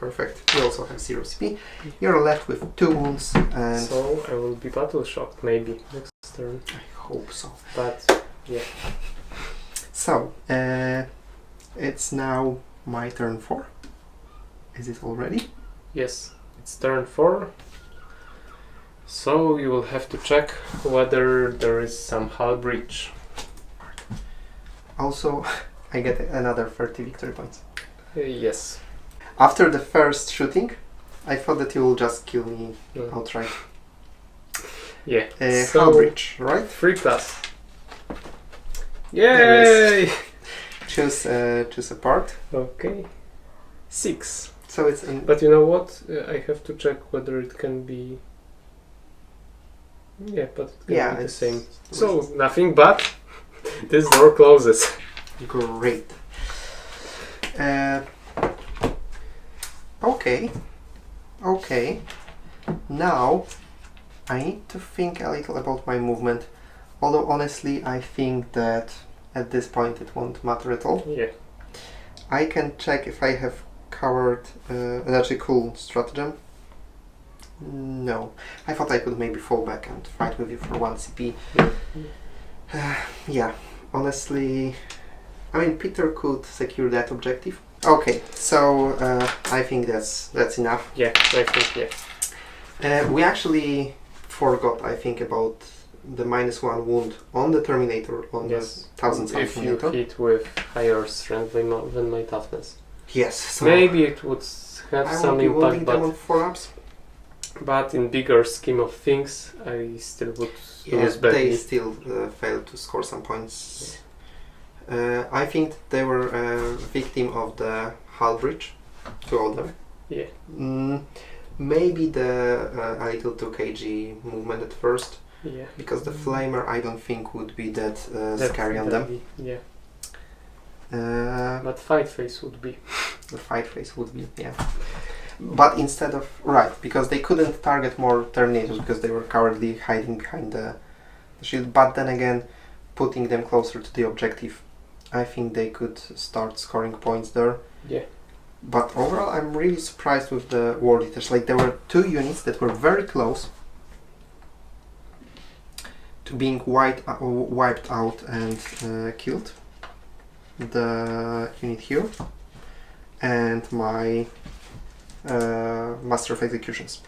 Perfect. You also have 0 CP. You're left with 2 wounds, and So I will be battle shocked maybe next turn. I hope so. But yeah. So, it's now my turn 4. Is it already? Yes, it's turn 4. So you will have to check whether there is some hull breach. Also, I get another 30 victory points. Yes. After the first shooting, I thought that you will just kill me outright. Yeah. Hull breach, right? 3 plus. There Yay! Choose a part. Okay. 6. So it's in. But you know what? I have to check whether it can be... Yeah, but it can be the it's same. So, nothing but this door closes. Great. Okay. Okay. Now, I need to think a little about my movement. Although, honestly, I think that at this point it won't matter at all. Yeah. I can check if I have covered an actually cool stratagem. No. I thought I could maybe fall back and fight with you for 1 CP. Yeah, honestly, I mean, Peter could secure that objective. Okay, so I think that's enough. Yeah, I think, yeah. We actually forgot, I think, about the -1 wound on the Terminator, on Yes. the 1000 If you Terminator. hit with higher strength than my toughness. Yes, so Maybe it would have I some will be wounding impact, them on 4-ups. but in bigger scheme of things, I still would Yeah, lose badly. they still failed to score some points. I think they were a victim of the hull breach, 2 of them. Yeah. Maybe the a little 2 kg movement at first, Yeah. because the flamer I don't think would be that That's scary on them. Yeah. Uh, But fight phase would be. the fight phase would be, yeah. But instead of, right, because they couldn't target more Terminators because they were cowardly hiding behind the shield, but then again, putting them closer to the objective, I think they could start scoring points there. Yeah. But overall, I'm really surprised with the War Eaters. Like, there were 2 units that were very close to being wiped out and killed. The unit here and my Master of Executions.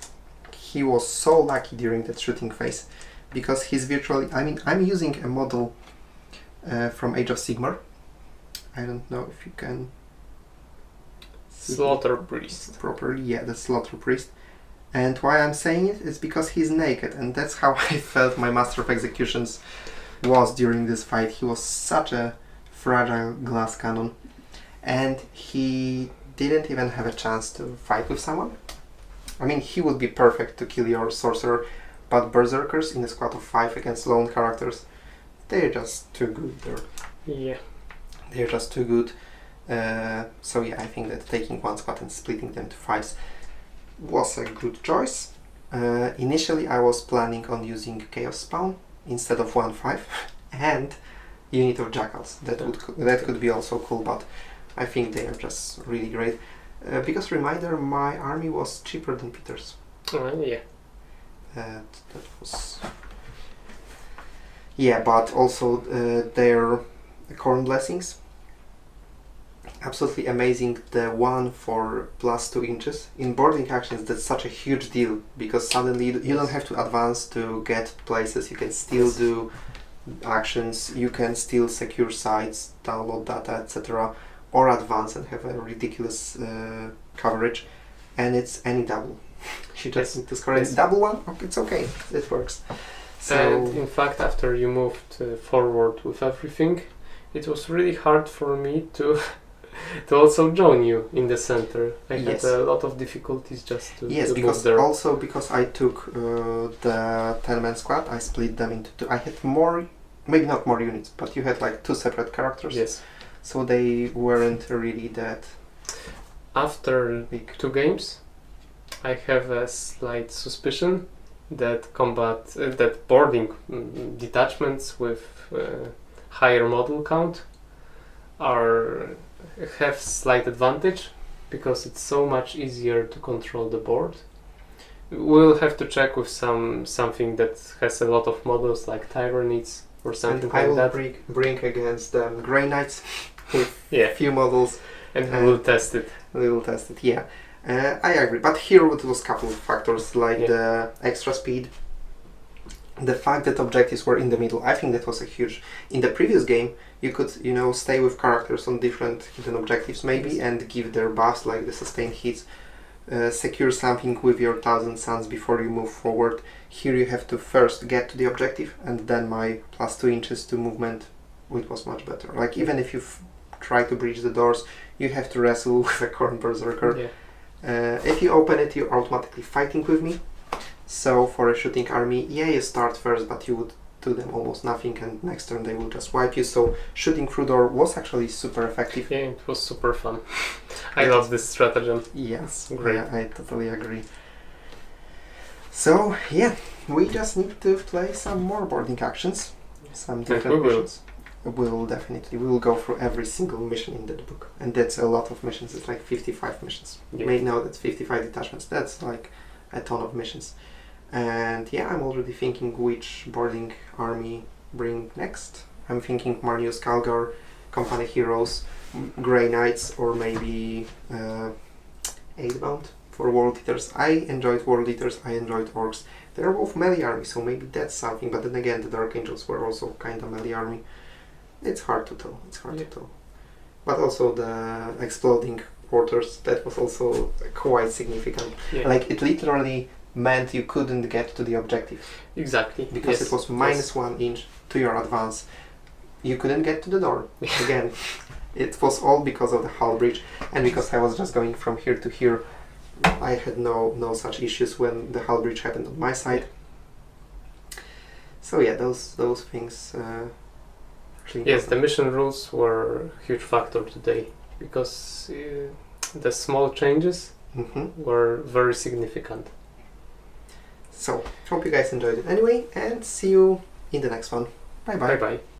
He was so lucky during that shooting phase because he's virtually, I mean, I'm using a model from Age of Sigmar. I don't know if you can Slaughter Priest. properly, yeah, the Slaughter Priest. And why I'm saying it is because he's naked, and that's how I felt my Master of Executions was during this fight. He was such a fragile glass cannon, and he didn't even have a chance to fight with someone. I mean, he would be perfect to kill your sorcerer, but berserkers in a squad of 5 against lone characters, they're just too good there. Yeah. They're just too good. So yeah, I think that taking one squad and splitting them to 5s was a good choice. Initially I was planning on using Chaos Spawn instead of 1-5 and unit of Jackals. That could be also cool, but I think they are just really great. Because reminder, my army was cheaper than Peter's. Yeah. That was... Yeah, but also their Corn Blessings. Absolutely amazing. The one for +2 inches. In boarding actions, that's such a huge deal because suddenly you don't have to advance to get places. You can still do actions, you can still secure sites, download data, etc. or advance and have a ridiculous coverage. And it's any double. You just need to score any double one, it's okay, it works. So, and in fact, after you moved forward with everything, it was really hard for me to also join you in the center. I had a lot of difficulties just to because move there. Also because I took the 10-man squad, I split them into 2. I had more, maybe not more units, but you had like 2 separate characters. Yes. So they weren't really that After big. 2 games, I have a slight suspicion that that boarding detachments with higher model count have slight advantage because it's so much easier to control the board. We'll have to check with something that has a lot of models like Tyranids or something and like that. I will bring against them Grey Knights with few models. And we will test it. We will test it, yeah. I agree, but here it was a couple of factors like the extra speed, the fact that objectives were in the middle. I think that was a huge... In the previous game, you could, stay with characters on different hidden objectives maybe and give their buffs like the sustained hits, secure something with your 1000 suns before you move forward. Here you have to first get to the objective and then my +2 inches to movement, it was much better. Like even if you try to breach the doors, you have to wrestle with a Corn Berserker. Yeah. If you open it, you're automatically fighting with me. So for a shooting army, you start first, but you would do them almost nothing, and next turn they will just wipe you. So shooting through door was actually super effective. Yeah, it was super fun. I love this stratagem. Yes, great. Yeah, I totally agree. So yeah, we just need to play some more boarding actions, some different missions. We will go through every single mission in that book, and that's a lot of missions. It's like 55 missions. Yeah. You may know that's 55 detachments. That's like a ton of missions. And yeah, I'm already thinking which boarding army bring next. I'm thinking Marnius Calgar, Company Heroes, Grey Knights, or maybe 8-bound for World Eaters. I enjoyed World Eaters, I enjoyed Orcs. They're both melee armies, so maybe that's something, but then again the Dark Angels were also kind of melee army. It's hard to tell, to tell. But also the exploding porters, that was also quite significant. Yeah. Like it literally meant you couldn't get to the objective. Exactly. Because it was -1 inch to your advance. You couldn't get to the door. Again, it was all because of the hull breach and because I was just going from here to here I had no such issues when the hull breach happened on my side. So yeah, those things. Yes, the mission rules were a huge factor today because the small changes were very significant. So hope you guys enjoyed it anyway, and see you in the next one. Bye bye. Bye bye.